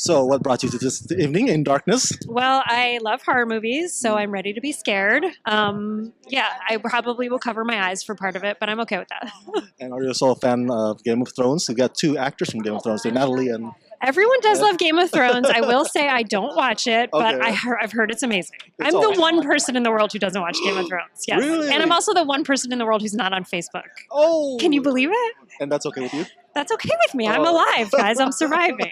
So, what brought you to this evening in darkness? Well, I love horror movies, so I'm ready to be scared. Yeah, I probably will cover my eyes for part of it, but I'm okay with that. And are you also a fan of Game of Thrones? We got two actors from Game of Thrones, they're Natalie and. Everyone does love Game of Thrones. I will say I don't watch it, but Okay. I've heard it's amazing. It's I'm the awesome. one person in the world who doesn't watch Game of Thrones. Yes. Really? And I'm also the one person in the world who's not on Facebook. Oh! Can you believe it? And that's okay with you? That's okay with me. I'm Oh. alive, guys. I'm surviving.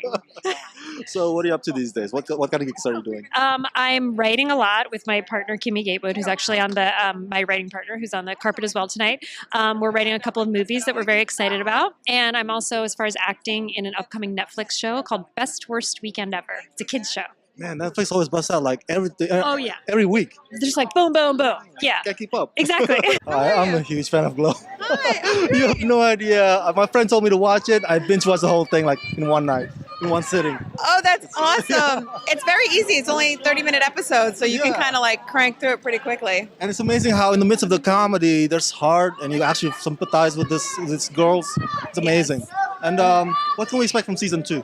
So, what are you up to these days? What kind of gigs are you doing? I'm writing a lot with my partner, Kimmy Gatewood, who's actually on the, my writing partner, who's on the carpet as well tonight. We're writing a couple of movies that we're very excited about. And I'm also, as far as acting, in an upcoming Netflix show called Best Worst Weekend Ever. It's a kids show. Man, Netflix always busts out like Oh, yeah. every week. They're just like boom, boom, boom. Yeah, Can't keep up. exactly. Hi, I'm a huge fan of Glow. Hi, You have no idea. My friend told me to watch it. I binge watched the whole thing like in one night, in one sitting. oh, that's awesome. It's very easy. It's only 30-minute episodes, so you can Yeah. kind of like crank through it pretty quickly. And it's amazing how in the midst of the comedy, there's heart, and you actually sympathize with these girls. It's amazing. And what can we expect from season 2?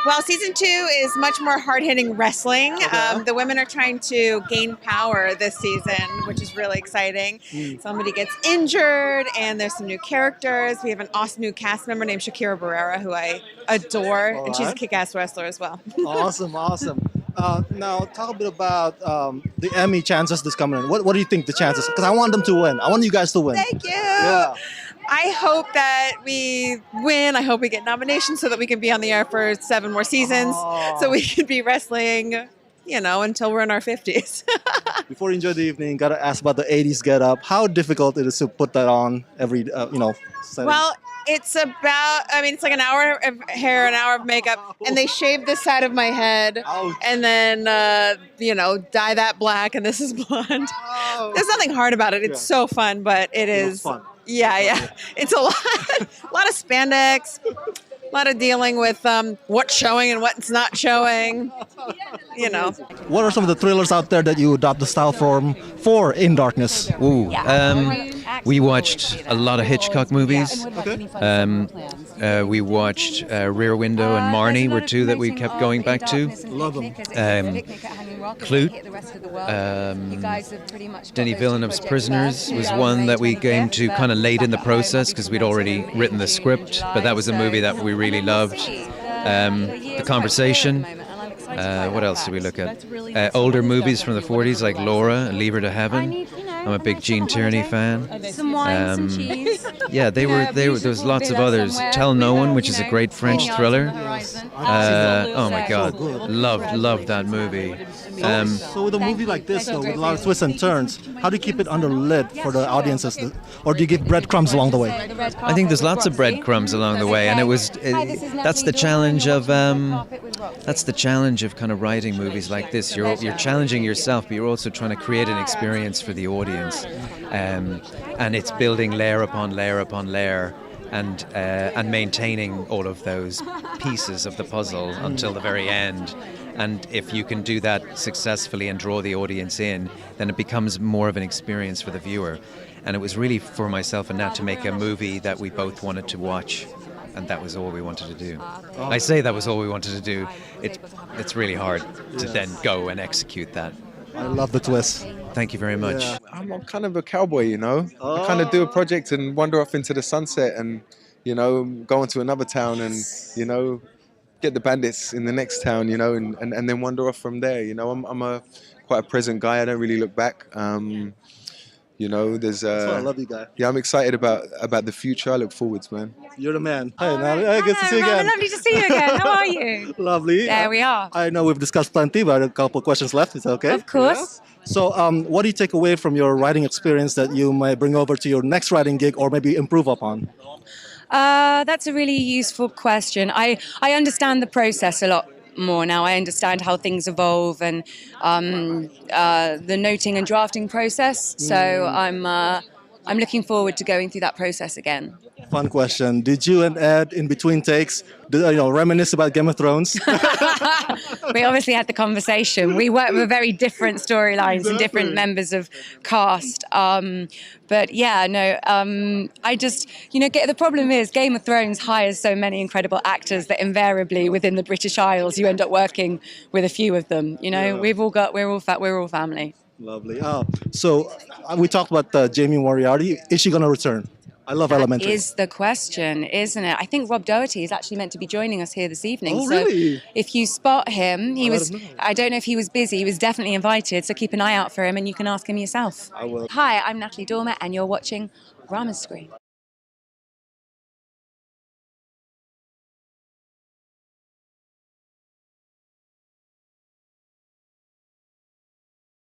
Well, season 2 is much more hard-hitting wrestling. Okay. The women are trying to gain power this season, which is really exciting. Somebody gets injured, and there's some new characters. We have an awesome new cast member named Shakira Barrera, who I adore, All and she's a right. kick-ass wrestler as well. Awesome, awesome. Now, talk a bit about the Emmy chances this coming in. What do you think the chances? Because I want them to win. I want you guys to win. Thank you. Yeah. I hope that we win. I hope we get nominations so that we can be on the air for 7 more seasons. Oh. So we can be wrestling, until we're in our 50s. Before you enjoy the evening, gotta ask about the 80s get up. How difficult it is to put that on every, setting? Well, it's like an hour of hair, an hour of makeup, and they shave this side of my head, Ouch. and then, dye that black, and this is blonde. Oh. There's nothing hard about it. It's so fun, but it It was is. fun. Yeah. It's a lot of spandex, a lot of dealing with what's showing and what's not showing. What are some of the thrillers out there that you adopt the style for In Darkness? Ooh, we watched a lot of Hitchcock movies. We watched Rear Window and Marnie were two that we kept going back to. Love them. Clute. Denis Villeneuve's Prisoners was one that we came to kind of late in the process because we'd already written the script, but that was a movie that we really loved. The Conversation. What else did we look at? Older movies from the 40s like Laura and Leave Her to Heaven. I'm a big Gene Tierney fan. Some wine, some cheese. Yeah, there was lots of others. Tell No One, which is a great French thriller. Oh my God, loved that movie. So with a movie like this, though, with a lot of twists and turns, how do you keep it under-lit for the audiences? Or do you give breadcrumbs along the way? I think there's lots of breadcrumbs along the way, and that's the challenge of kind of writing movies like this. You're challenging yourself, but you're also trying to create an experience for the audience, and it's building layer upon layer upon layer. And maintaining all of those pieces of the puzzle until the very end. And if you can do that successfully and draw the audience in, then it becomes more of an experience for the viewer. And it was really for myself and Nat to make a movie that we both wanted to watch. And that was all we wanted to do. I say that was all we wanted to do. It's really hard to then go and execute that. I love the twist. Thank you very much. Yeah. I'm kind of a cowboy, I kind of do a project and wander off into the sunset and, go into another town and, get the bandits in the next town, and then wander off from there. I'm quite a present guy. I don't really look back. There's That's why I love you guys. yeah, I'm excited about the future. I look forwards, man. You're the man. Hey, Natalie. Good to see you Rama, again. lovely to see you again. How are you? Lovely. There we are. I know we've discussed plenty, but a couple of questions left. Is that okay? Of course. So, what do you take away from your writing experience that you might bring over to your next writing gig or maybe improve upon? That's a really useful question. I understand the process a lot more now. I understand how things evolve and the noting and drafting process. So I'm looking forward to going through that process again. Fun question. Did you and Ed, in between takes, reminisce about Game of Thrones? we obviously had the conversation. We work with very different storylines and different Exactly. members of cast. But yeah, no, I just, the problem is Game of Thrones hires so many incredible actors that invariably within the British Isles, you end up working with a few of them. We're all family. Lovely. So we talked about Jamie Moriarty. Is she gonna return? I love That Elementary. is the question, isn't it? I think Rob Doherty is actually meant to be joining us here this evening. Oh, so really? if you spot him, I'll let him know. I don't know if he was busy, he was definitely invited, so keep an eye out for him and you can ask him yourself. I will. Hi, I'm Natalie Dormer and you're watching Rama Skrein.